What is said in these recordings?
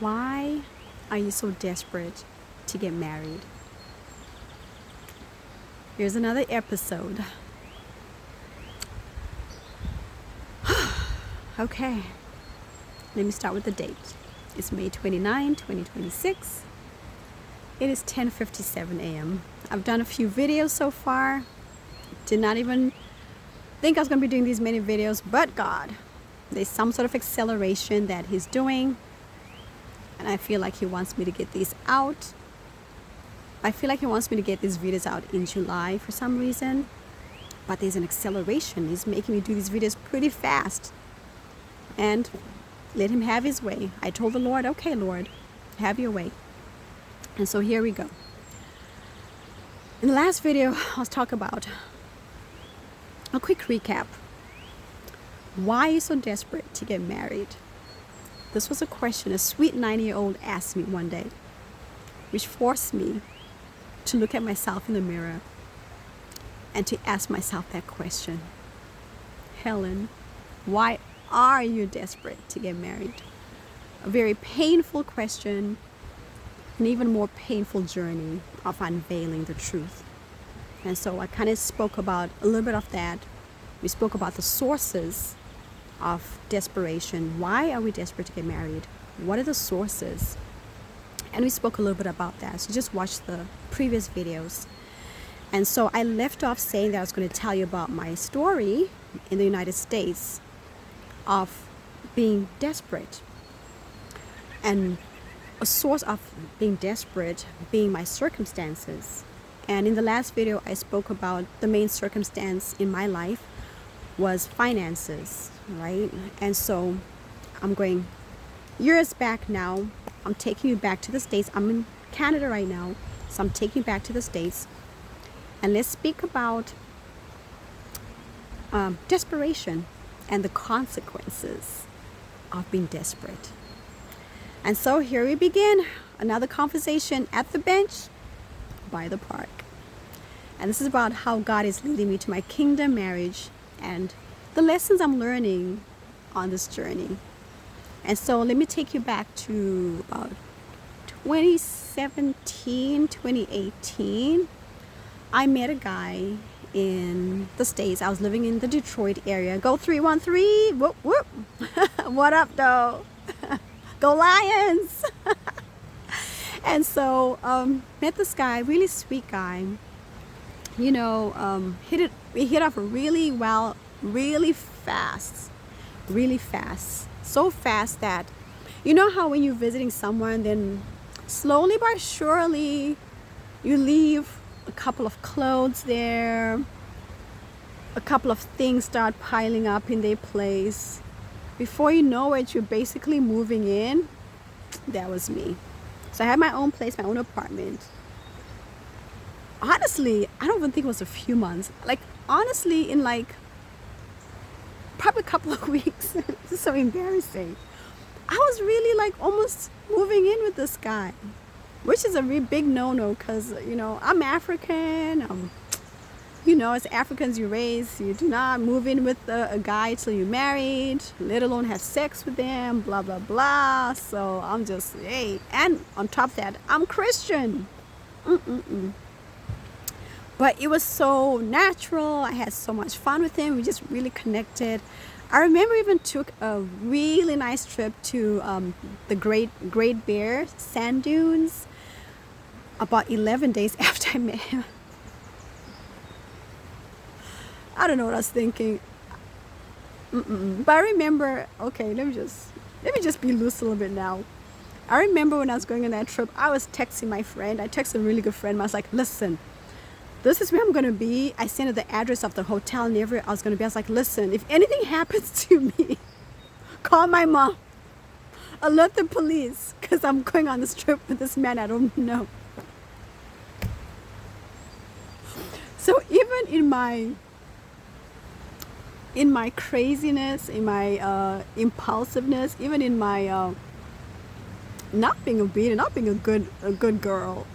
Why are you so desperate to get married? Here's another episode. Okay, let me start with the date. It's May 29, 2026. It is 10:57 a.m. I've done a few videos so far. Did not even think I was going to be doing these many videos, but God, there's some sort of acceleration that He's doing. And I feel like He wants me to get these out. I feel like He wants me to get these videos out in July for some reason. But there's an acceleration. He's making me do these videos pretty fast. And let Him have His way. I told the Lord, okay, Lord, have your way. And so here we go. In the last video, I was talking about a quick recap. Why are you so desperate to get married? This was a question a sweet 9-year-old asked me one day, which forced me to look at myself in the mirror and to ask myself that question. Helen, why are you desperate to get married? A very painful question, an even more painful journey of unveiling the truth. And so I kind of spoke about a little bit of that. We spoke about the sources of desperation. Why are we desperate to get married? What are the sources? And we spoke a little bit about that. So just watch the previous videos. And so I left off saying that I was going to tell you about my story in the United States of being desperate. And a source of being desperate being my circumstances. And in the last video, I spoke about the main circumstance in my life was finances, right? And so I'm going years back now. I'm taking you back to the States. I'm in Canada right now, so I'm taking you back to the States. And let's speak about desperation and the consequences of being desperate. And so here we begin, another conversation at the bench by the park. And this is about how God is leading me to my kingdom marriage and the lessons I'm learning on this journey. And so let me take you back to about 2017, 2018. I met a guy in the States. I was living in the Detroit area. Go 313, whoop, whoop. What up, though? Go Lions! And so met this guy, really sweet guy. You know, we hit off really well, really fast. So fast that, you know how when you're visiting someone, then slowly but surely you leave a couple of clothes there, a couple of things start piling up in their place. Before you know it, you're basically moving in. That was me. So I had my own place, my own apartment. Honestly, I don't even think it was a few months. Like, honestly, in like probably a couple of weeks. This is so embarrassing. I was really like almost moving in with this guy, which is a really big no-no because, you know, I'm African. You know, as Africans, you do not move in with a guy till you're married, let alone have sex with them, blah, blah, blah. So I'm just, hey. And on top of that, I'm Christian. But it was so natural. I had so much fun with him. We just really connected. I remember even took a really nice trip to the Great Bear sand dunes about 11 days after I met him. I don't know what I was thinking. But I remember, okay, let me just be loose a little bit now. I remember when I was going on that trip, I was texting my friend. I texted a really good friend. I was like, listen, this is where I'm going to be. I sent her the address of the hotel and everywhere I was going to be. I was like, listen, if anything happens to me, call my mom. Alert the police because I'm going on this trip with this man I don't know. So even in my craziness, in my impulsiveness, even in my not being obedient, not being a good girl,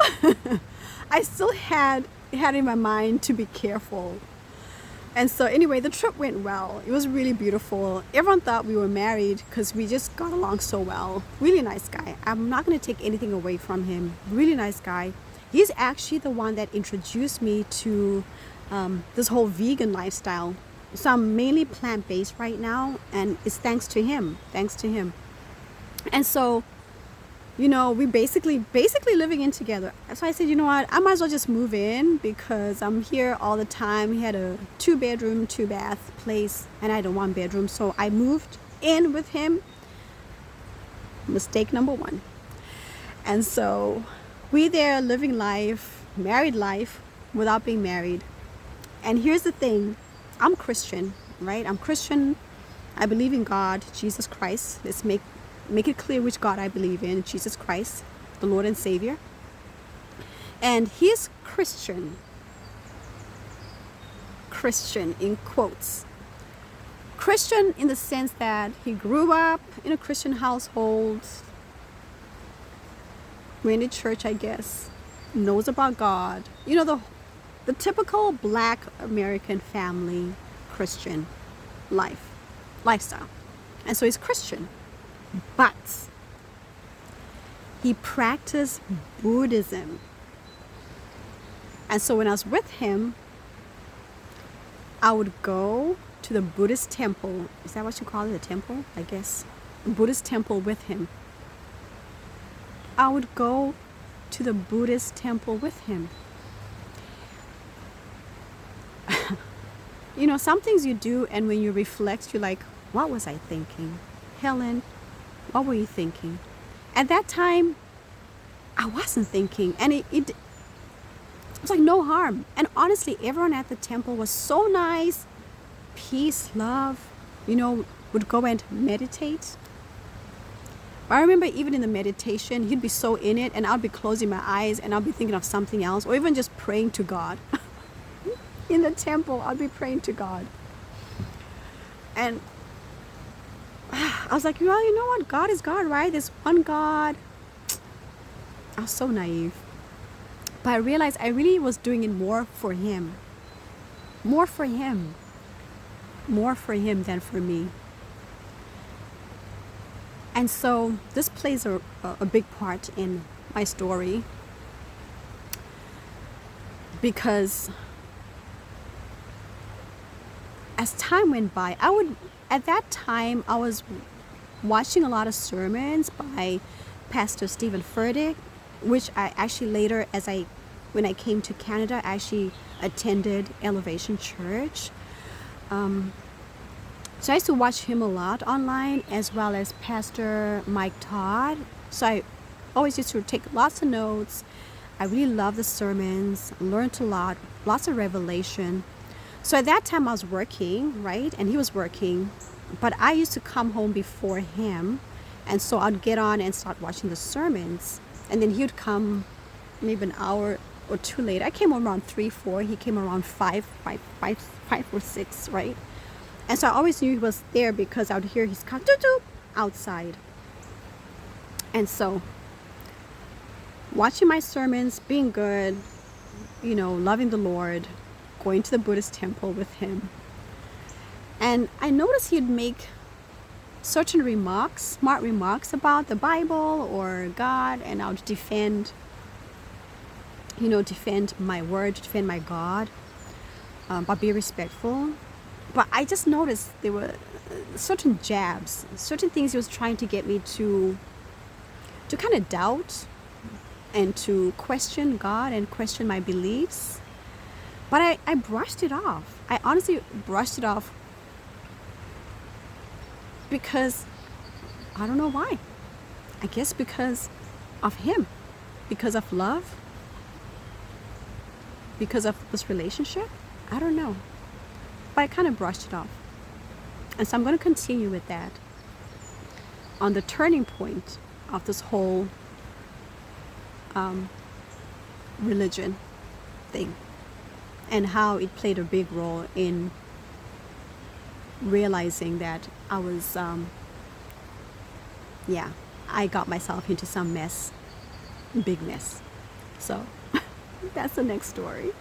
I still had in my mind to be careful. And so anyway, the trip went well. It was really beautiful. Everyone thought we were married because we just got along so well. Really nice guy. I'm not going to take anything away from him. Really nice guy. He's actually the one that introduced me to this whole vegan lifestyle. So I'm mainly plant-based right now, and it's thanks to him. Thanks to him. And so, you know, we basically living in together. So I said, you know what, I might as well just move in because I'm here all the time. He had a 2-bedroom, 2-bath place, and I had a 1-bedroom. So I moved in with him. Mistake number 1. And so we there living life, married life, without being married. And here's the thing, I'm Christian, right? I'm Christian. I believe in God, Jesus Christ. Let's make it clear which God I believe in. Jesus Christ, the Lord and Savior. And he's Christian in quotes. Christian in the sense that he grew up in a Christian household, went to church, I guess, knows about God. You know, the typical Black American family Christian lifestyle. And so he's Christian. But he practiced Buddhism. And so when I was with him, I would go to the Buddhist temple. Is that what you call it? A temple, I guess. A Buddhist temple with him. I would go to the Buddhist temple with him. You know, some things you do, and when you reflect, you're like, what was I thinking? Helen, what were you thinking? At that time, I wasn't thinking, and it was like no harm. And honestly, everyone at the temple was so nice, peace, love, you know, would go and meditate. But I remember even in the meditation, he'd be so in it, and I'd be closing my eyes, and I'd be thinking of something else, or even just praying to God. In the temple, I'd be praying to God. And I was like, well, you know what? God is God, right? There's one God. I was so naive. But I realized I really was doing it more for him. More for him. More for him than for me. And so this plays a big part in my story. Because as time went by, at that time, I was watching a lot of sermons by Pastor Stephen Furtick, which I actually later, when I came to Canada, I actually attended Elevation Church. So I used to watch him a lot online, as well as Pastor Mike Todd. So I always used to take lots of notes. I really loved the sermons, learned a lot, lots of revelation. So at that time I was working, right? And he was working, but I used to come home before him. And so I'd get on and start watching the sermons. And then he would come maybe an hour or two later. I came home around 3, 4. He came around 5 or 6, right? And so I always knew he was there because I would hear his car outside. And so watching my sermons, being good, you know, loving the Lord, going to the Buddhist temple with him. And I noticed he'd make certain remarks, smart remarks about the Bible or God, and I would defend my word, defend my God, but be respectful. But I just noticed there were certain jabs, certain things he was trying to get me to kind of doubt and to question God and question my beliefs. But I brushed it off. I honestly brushed it off because I don't know why. I guess because of him, because of love, because of this relationship. I don't know. But I kind of brushed it off. And so I'm going to continue with that on the turning point of this whole religion thing, and how it played a big role in realizing that I was, I got myself into some mess, big mess. So that's the next story.